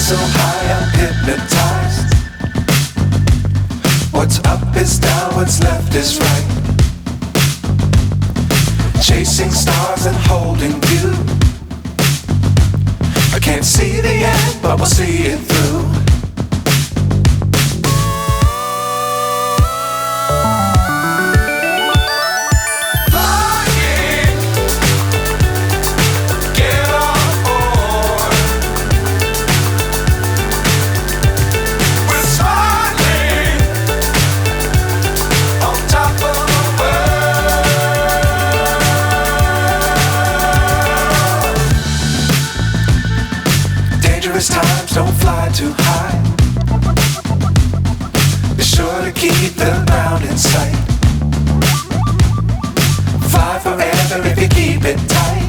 so high I'm hypnotized. What's up is down, what's left is right. Chasing stars and holding you. I can't see the end, but we'll see it through. Times don't fly too high. Be sure to keep the ground in sight. Fly forever if you keep it tight.